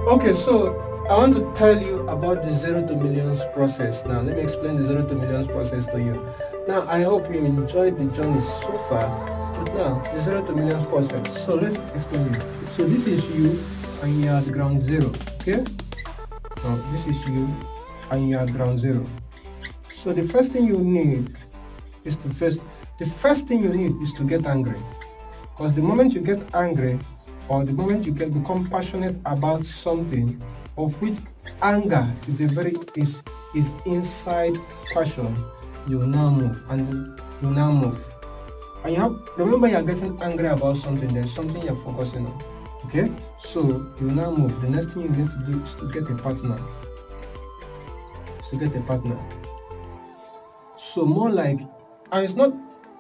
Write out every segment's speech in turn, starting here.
Okay, so I want to tell you about the zero to millions process. Now, let me explain the zero to millions process to you. Now, I hope you enjoyed the journey so far. But now, the zero to millions process. So let's explain it. So this is you, and you're at ground zero. Okay? Now, this is you, and you're at ground zero. So the first thing you need is to get angry. Because the moment you get angry, or the moment you become passionate about something, of which anger is inside passion, you will now move, and you now move. And remember, you're getting angry about something. There's something you're focusing on. Okay, so you will now move. The next thing you need to do is to get a partner. So more like, and it's not.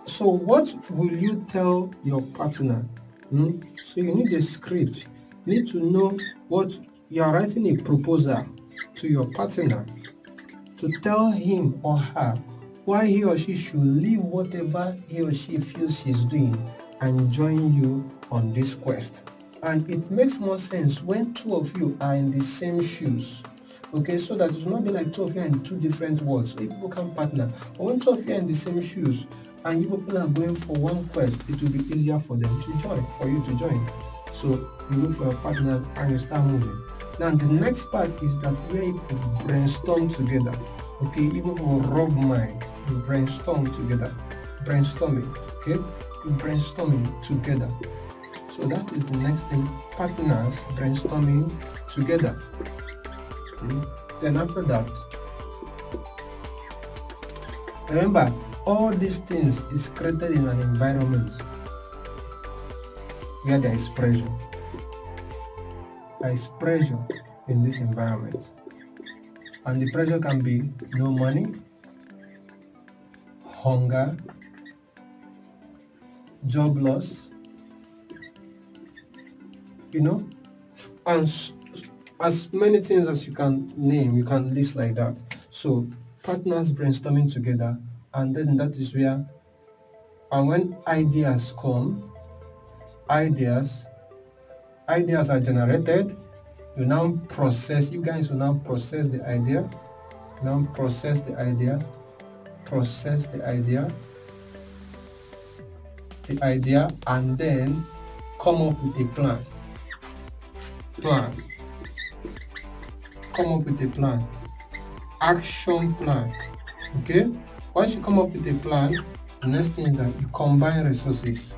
So what will you tell your partner? So you need a script. You need to know what you are writing, a proposal to your partner to tell him or her why he or she should leave whatever he or she feels she's doing and join you on this quest. And it makes more sense when two of you are in the same shoes. Okay, so that it will not be like two of you are in two different worlds. So people can partner. But when two of you are in the same shoes and you people are going for one quest, it will be easier for them to join, for you to join. So you look for a partner and you start moving. Now the next part is that where you brainstorm together. Okay, you people rub mind, you brainstorm together. Brainstorming, okay? You brainstorming together. So that is the next thing, partners brainstorming together. Then after that, remember, all these things is created in an environment where there is pressure. There is pressure in this environment. And the pressure can be no money, hunger, job loss, and as many things as you can name, you can list like that. So partners brainstorming together, and then that is where, and when ideas come, ideas are generated. You guys will now process the idea, and then come up with a plan. Action plan. Okay, once you come up with a plan, the next thing is that you combine resources.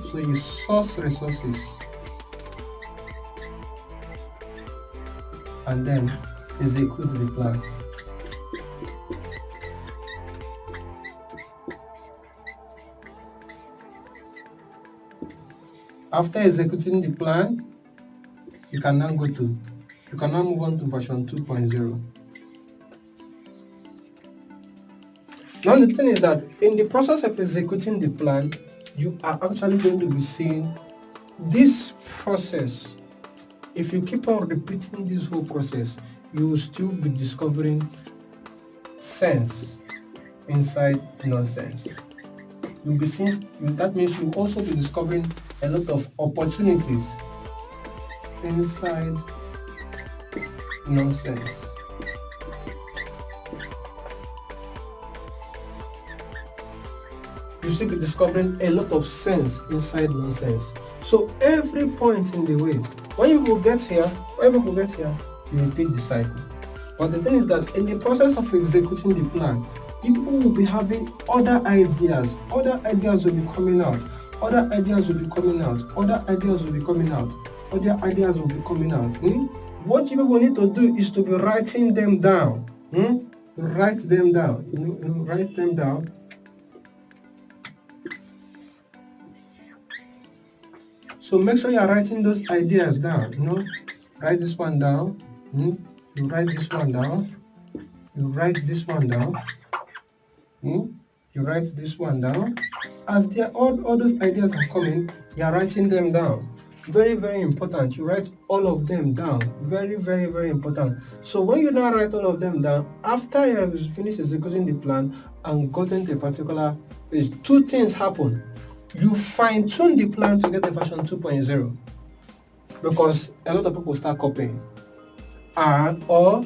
So you source resources and then execute the plan. After executing the plan, you can now move on to version 2.0. Now the thing is that in the process of executing the plan, you are actually going to be seeing this process. If you keep on repeating this whole process, you will still be discovering sense inside nonsense. That means you'll also be discovering a lot of opportunities inside nonsense. You still be discovering a lot of sense inside nonsense. So every point in the way, when you get here, you repeat the cycle. But the thing is that in the process of executing the plan, people will be having other ideas. Other ideas will be coming out. What you people need to do is to be writing them down. Write them down. So make sure you are writing those ideas down. Write this one down. You write this one down. You write this one down. You write this one down. As all those ideas are coming, you are writing them down. Very, very important. You write all of them down. Very, very, very important. So when you now write all of them down, after you have finished executing the plan and gotten to a particular page, two things happen. You fine-tune the plan to get a version 2.0 because a lot of people start copying. Or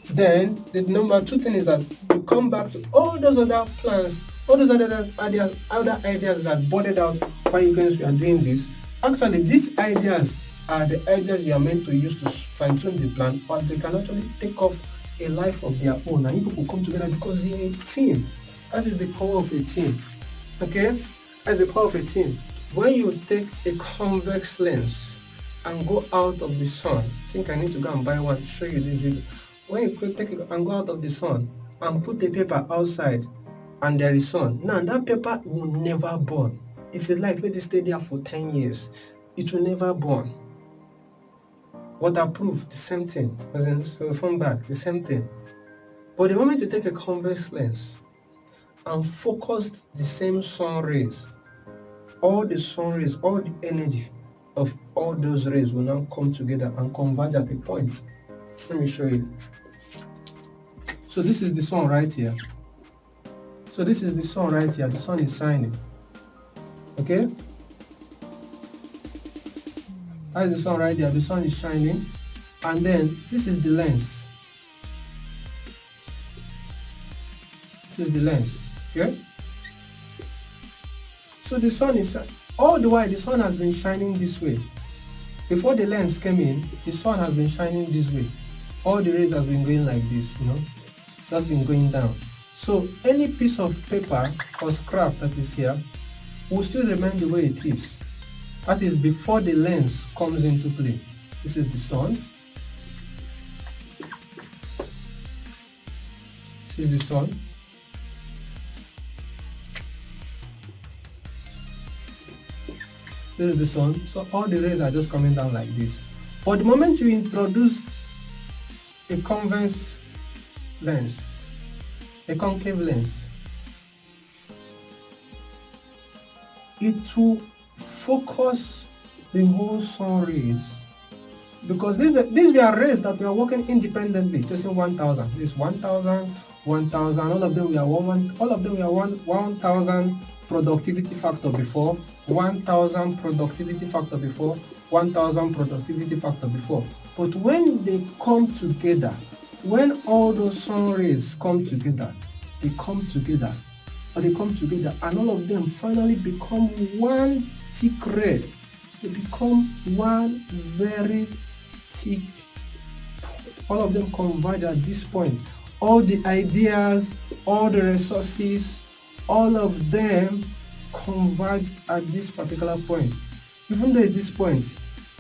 then the number two thing is that you come back to all those other plans, all those other ideas that boarded out while you guys were doing this. Actually, these ideas are the ideas you are meant to use to fine-tune the plan, but they can actually take off a life of their own, and you people come together because you're a team. That is the power of a team. Okay? That's the power of a team. When you take a convex lens and go out of the sun, I think I need to go and buy one to show you this video. When you could take it and go out of the sun and put the paper outside and there is sun, now that paper will never burn. If you like, let it stay there for 10 years. It will never burn. Waterproof, the same thing. As in phone bag, the same thing. But the moment you take a convex lens and focus the same sun rays, all the sun rays, all the energy of all those rays will now come together and converge at a point. Let me show you. So this is the sun right here. So this is the sun right here. The sun is shining. Okay? That is the sun right there. The sun is shining. And then this is the lens. This is the lens. Okay? So the sun is all the while the sun has been shining this way. Before the lens came in, the sun has been shining this way. All the rays has been going like this, just been going down. So any piece of paper or scrap that is here will still remain the way it is. That is before the lens comes into play. This is the sun. This is the sun. This is the sun. So all the rays are just coming down like this. But the moment you introduce a convex lens, a concave lens, it will focus the whole sun rays, because these were rays that were working independently. Just say 1000, this 1000, 1000, all of them were 1000 productivity factor before, 1000 productivity factor before, 1000 productivity factor before. But when they come together, when all those sun rays come together, and all of them finally become one thick red. They become one very thick. All of them converge at this point. All the ideas, all the resources, all of them converge at this particular point. Even though it's this point,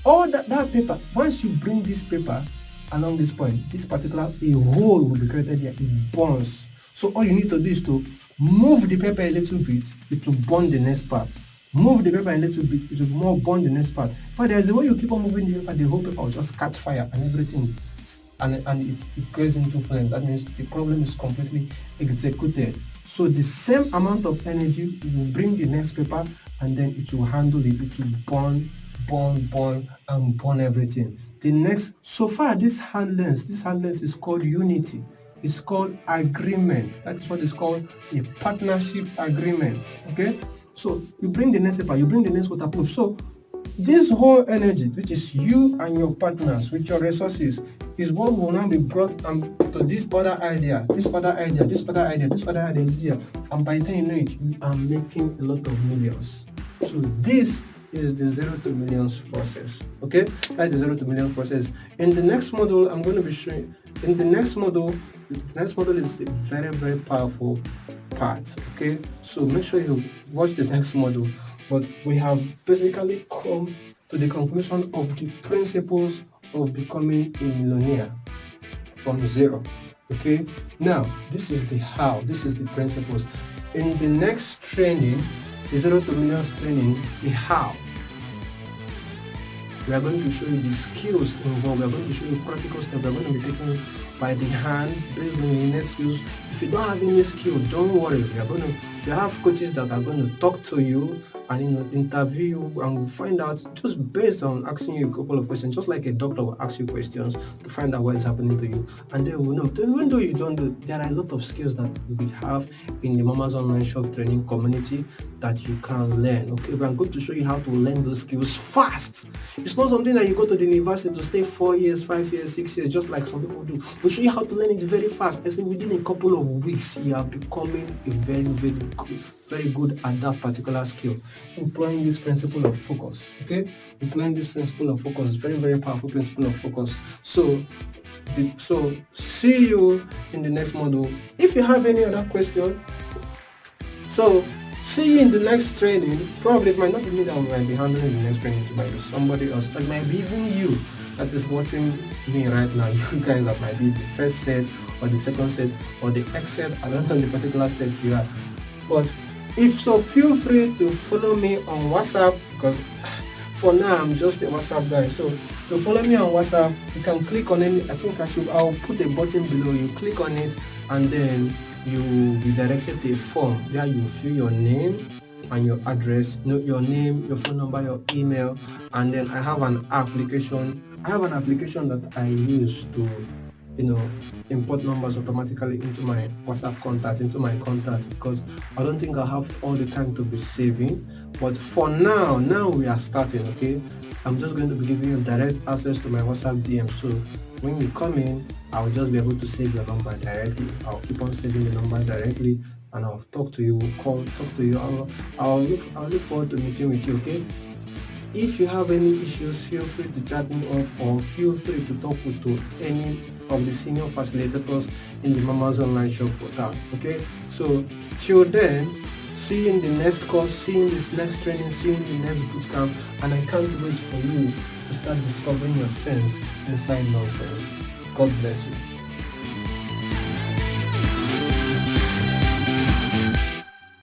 all that paper, once you bring this paper along this point, this particular a hole will be created here. It burns. So all you need to do is to move the paper a little bit, it will burn the next part. Move the paper a little bit, it will more burn the next part. But there's a way you keep on moving the paper, the whole paper will just catch fire and everything, and it goes into flames. That means the problem is completely executed. So the same amount of energy will bring the next paper, and then it will handle it. It will burn, and burn everything. The next, so far this hand lens is called unity. It's called agreement. That is what is called a partnership agreement. Okay? So you bring the next paper, you bring the next waterproof. So this whole energy, which is you and your partners with your resources, is what will now be brought to this other idea, and by the time you know it, you are making a lot of millions. So this is the 0 to millions process. Okay, that's the 0 to millions process. In the next model, I'm going to be showing. In the next model is a very, very powerful part. Okay, so make sure you watch the next model. But we have basically come to the conclusion of the principles of becoming a millionaire from zero. Okay, now this is the how, this is the principles. In the next training, the 0 to millions training, the how, we are going to show you the skills involved. We are going to show you practical steps. We are going to be taking by the hand based on your net skills. If you don't have any skill, don't worry. We have coaches that are going to talk to you and interview you, and we'll find out just based on asking you a couple of questions, just like a doctor will ask you questions to find out what is happening to you, and then we'll know. Even though you don't do, there are a lot of skills that we have in the Mama's Online Shop training community that you can learn. Okay, but I'm going to show you how to learn those skills fast. It's not something that you go to the university to stay 4 years, 5 years, 6 years, just like some people do. We'll show you how to learn it very fast. I say within a couple of weeks, you are becoming a very good at that particular skill. Employing this principle of focus. Okay, employing this principle of focus, very powerful principle of focus. So see you in the next module. If you have any other question, so see you in the next training. Probably it might not be me that might be handling the next training, it might be somebody else. It might be even you that is watching me right now. You guys that might be the first set or the second set or the X set. I don't know the particular set you are. But if so, feel free to follow me on WhatsApp, because for now I'm just a WhatsApp guy. So to follow me on WhatsApp, you can click on any. I'll put a button below. You click on it, and then you will be directed to a form where you fill your name and your address, your name, your phone number, your email, and then I have an application. That I use to, import numbers automatically into my WhatsApp contact, because I don't think I have all the time to be saving. But for now we are starting. Okay, I'm just going to be giving you direct access to my WhatsApp DM. So when you come in, I'll just be able to save your number directly. I'll keep on saving the number directly, and I'll talk to you. Talk to you. I'll look forward to meeting with you. Okay. If you have any issues, feel free to chat me up, or feel free to talk to any of the senior facilitators in the Mama's Online Shop portal. Okay. So till then, see you in the next course, see you in this next training, see you in the next bootcamp, and I can't wait for you to start discovering your sense inside nonsense. God bless you.